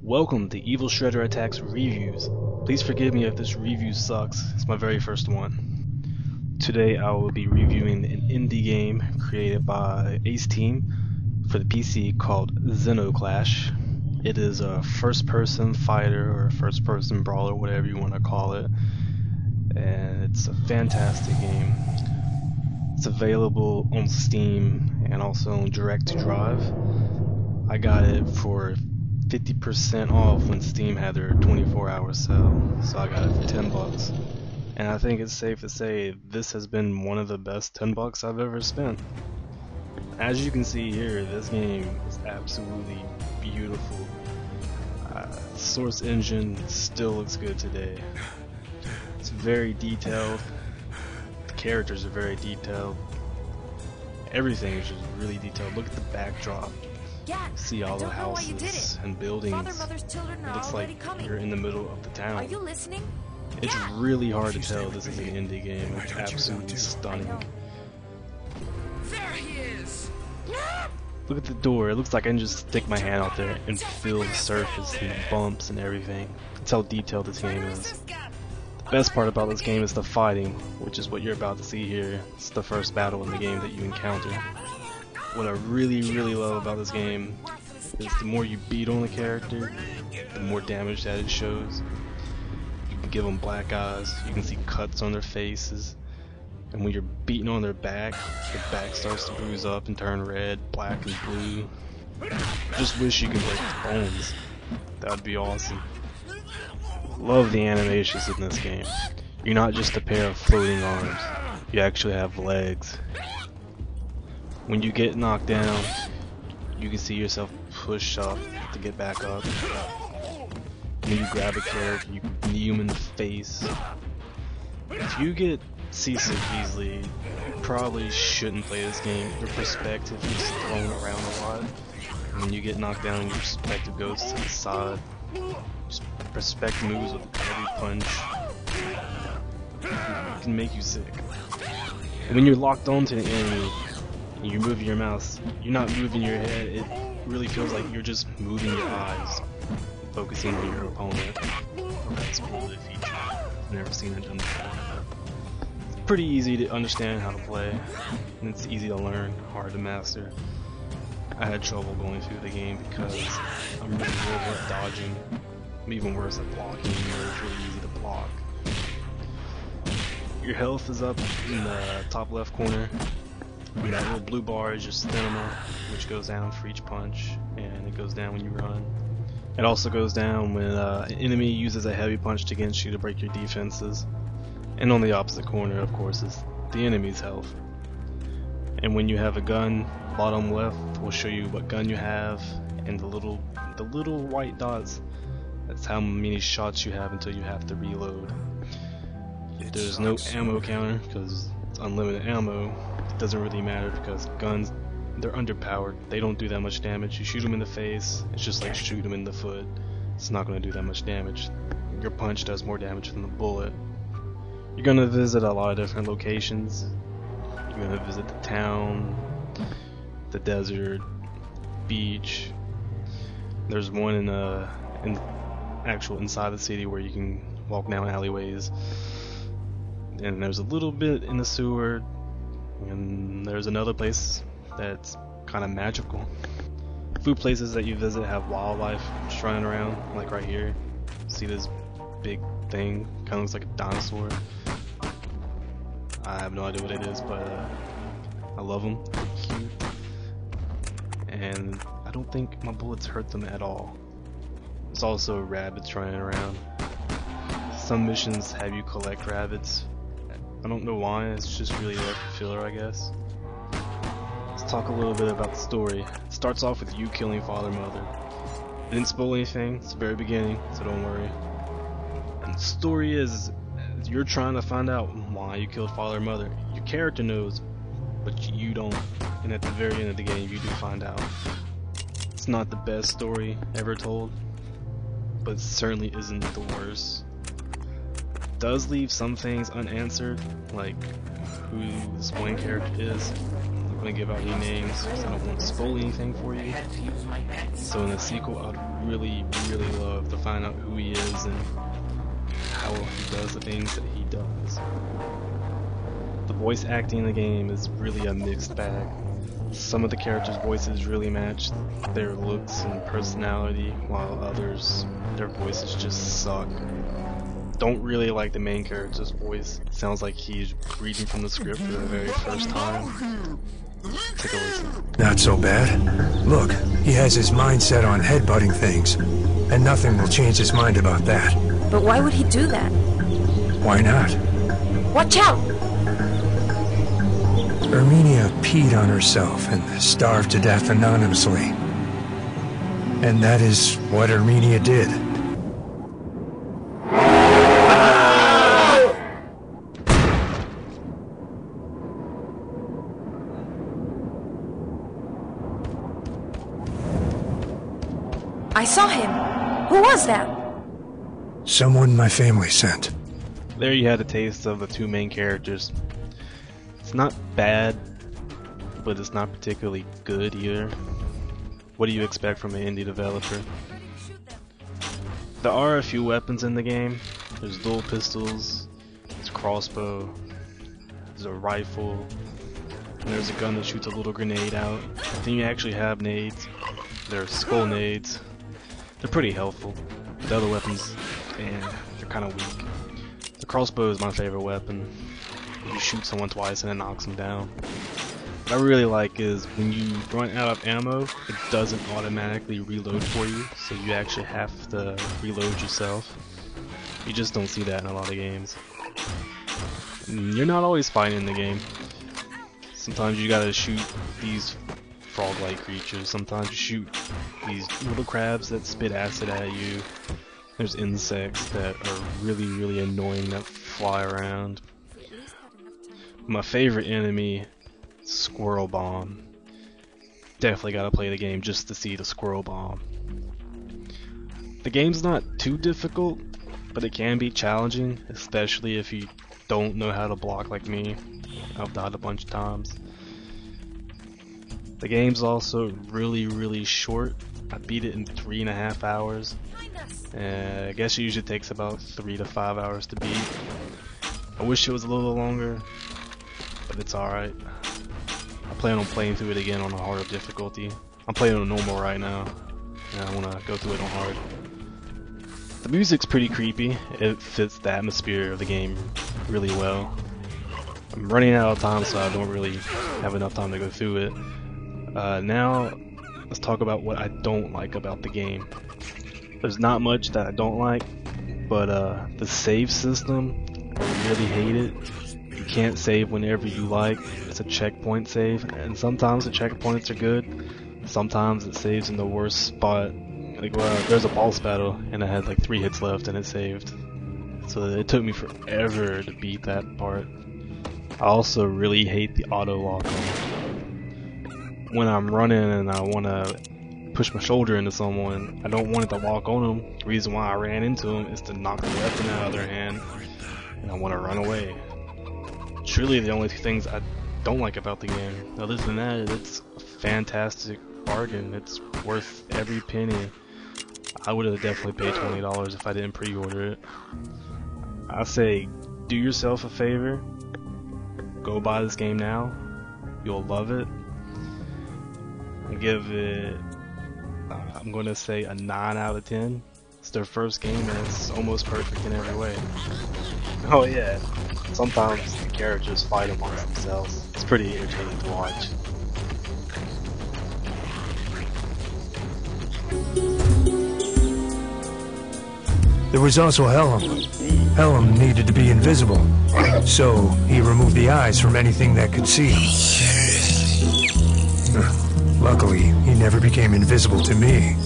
Welcome to Evil Shredder Attacks Reviews. Please forgive me if this review sucks, it's my very first one. Today I will be reviewing an indie game created by Ace Team for the PC called Zeno. It is a first-person fighter or first-person brawler, whatever you want to call it, and it's a fantastic game. It's available on Steam and also on Direct to Drive. I got it for 50% off when Steam had their 24-hour sale, so I got it for $10. And I think it's safe to say this has been one of the best $10 I've ever spent. As you can see here, this game is absolutely beautiful. Source engine still looks good today. It's very detailed. The characters are very detailed. Everything is just really detailed. Look at the backdrop. See all the houses and buildings. It looks like you're in the middle of the town. Are you listening? It's really hard to tell this is an indie game. It's absolutely stunning. There he is. Look at the door. It looks like I can just stick my hand out there and feel the surface and the bumps and everything. That's how detailed this game is. The best part about this game is the fighting, which is what you're about to see here. It's the first battle in the game that you encounter. What I really love about this game is the more you beat on the character, the more damage that it shows. You can give them black eyes, you can see cuts on their faces, and when you're beating on their back starts to bruise up and turn red, black, and blue. Just wish you could break the bones. That would be awesome. Love the animations in this game. You're not just a pair of floating arms, you actually have legs. When you get knocked down, you can see yourself push up to get back up. When you grab a character, you can knee him in the face. If you get seasick easily, you probably shouldn't play this game. Your perspective is thrown around a lot. When you get knocked down, your perspective goes to the side. Just perspective moves with a heavy punch. It can make you sick. And when you're locked onto the enemy, and you're moving your mouse, you're not moving your head, it really feels like you're just moving your eyes, focusing on your opponent. That's a cool feature. I've never seen it done before. It's pretty easy to understand how to play, and it's easy to learn, hard to master. I had trouble going through the game because I'm really good at dodging. I'm even worse at blocking, where it's really easy to block. Your health is up in the top left corner. And that little blue bar is your stamina, which goes down for each punch, and it goes down when you run. It also goes down when an enemy uses a heavy punch against you to break your defenses. And on the opposite corner, of course, is the enemy's health. And when you have a gun, bottom left will show you what gun you have, and the little white dots, that's how many shots you have until you have to reload. There's no ammo counter because it's unlimited ammo. It doesn't really matter because guns, they're underpowered. They don't do that much damage. You shoot them in the face, it's just like shooting them in the foot. It's not going to do that much damage. Your punch does more damage than the bullet. You're going to visit a lot of different locations. You're going to visit the town, the desert, beach. There's one in actual inside the city where you can walk down alleyways. And there's a little bit in the sewer. And there's another place that's kind of magical. Food places that you visit have wildlife strutting around, like right here. See this big thing, kind of looks like a dinosaur. I have no idea what it is, but I love them. They're cute. And I don't think my bullets hurt them at all. There's also rabbits running around. Some missions have you collect rabbits. I don't know why, it's just really there for filler, I guess. Let's talk a little bit about the story. It starts off with you killing Father Mother. I didn't spoil anything, it's the very beginning, so don't worry. And the story is, you're trying to find out why you killed Father Mother. Your character knows, but you don't. And at the very end of the game, you do find out. It's not the best story ever told, but it certainly isn't the worst. Does leave some things unanswered, like who this one character is. I'm gonna give out any names because I don't want to spoil anything for you. So in the sequel, I'd really love to find out who he is and how he does the things that he does. The voice acting in the game is really a mixed bag. Some of the characters' voices really match their looks and personality, while others, their voices just suck. Don't really like the main character's voice. It sounds like he's reading from the script for the very first time. Take a listen. Not so bad. Look, he has his mind set on headbutting things, and nothing will change his mind about that. But why would he do that? Why not? Watch out! Erminia peed on herself and starved to death anonymously. And that is what Erminia did. I saw him. Who was that? Someone my family sent. There you had a taste of the two main characters. It's not bad, but it's not particularly good either. What do you expect from an indie developer? There are a few weapons in the game. There's dual pistols, there's a crossbow, there's a rifle, and there's a gun that shoots a little grenade out. I think you actually have nades. There's skull nades. They're pretty helpful. The other weapons, they're kind of weak. The crossbow is my favorite weapon. You shoot someone twice and it knocks them down. What I really like is when you run out of ammo, it doesn't automatically reload for you, so you actually have to reload yourself. You just don't see that in a lot of games. And you're not always fighting in the game. Sometimes you gotta shoot these frog-like creatures. Sometimes you shoot these little crabs that spit acid at you. There's insects that are really annoying that fly around. My favorite enemy, Squirrel Bomb. Definitely gotta play the game just to see the Squirrel Bomb. The game's not too difficult, but it can be challenging, especially if you don't know how to block like me. I've died a bunch of times. The game's also really short. I beat it in 3.5 hours. I guess it usually takes about 3 to 5 hours to beat. I wish it was a little longer, but it's alright. I plan on playing through it again on a harder difficulty. I'm playing on normal right now, and I want to go through it on hard. The music's pretty creepy. It fits the atmosphere of the game really well. I'm running out of time, so I don't really have enough time to go through it. Now, let's talk about what I don't like about the game. There's not much that I don't like, but the save system, I really hate it. You can't save whenever you like. It's a checkpoint save, and sometimes the checkpoints are good. Sometimes it saves in the worst spot. Like, there's a boss battle, and I had like 3 hits left, and it saved. So it took me forever to beat that part. I also really hate the auto lock on. When I'm running and I want to push my shoulder into someone, I don't want it to lock on them. The reason why I ran into them is to knock the weapon out of their hand, and I want to run away. It's really the only things I don't like about the game. Other than that, it's a fantastic bargain. It's worth every penny. I would have definitely paid $20 if I didn't pre-order it. I say, do yourself a favor. Go buy this game now. You'll love it. I give it, I'm going to say a 9 out of 10. It's their first game and it's almost perfect in every way. Oh yeah, sometimes the characters fight amongst themselves. It's pretty entertaining to watch. There was also Helm. Helm needed to be invisible, so he removed the eyes from anything that could see him. Luckily, he never became invisible to me.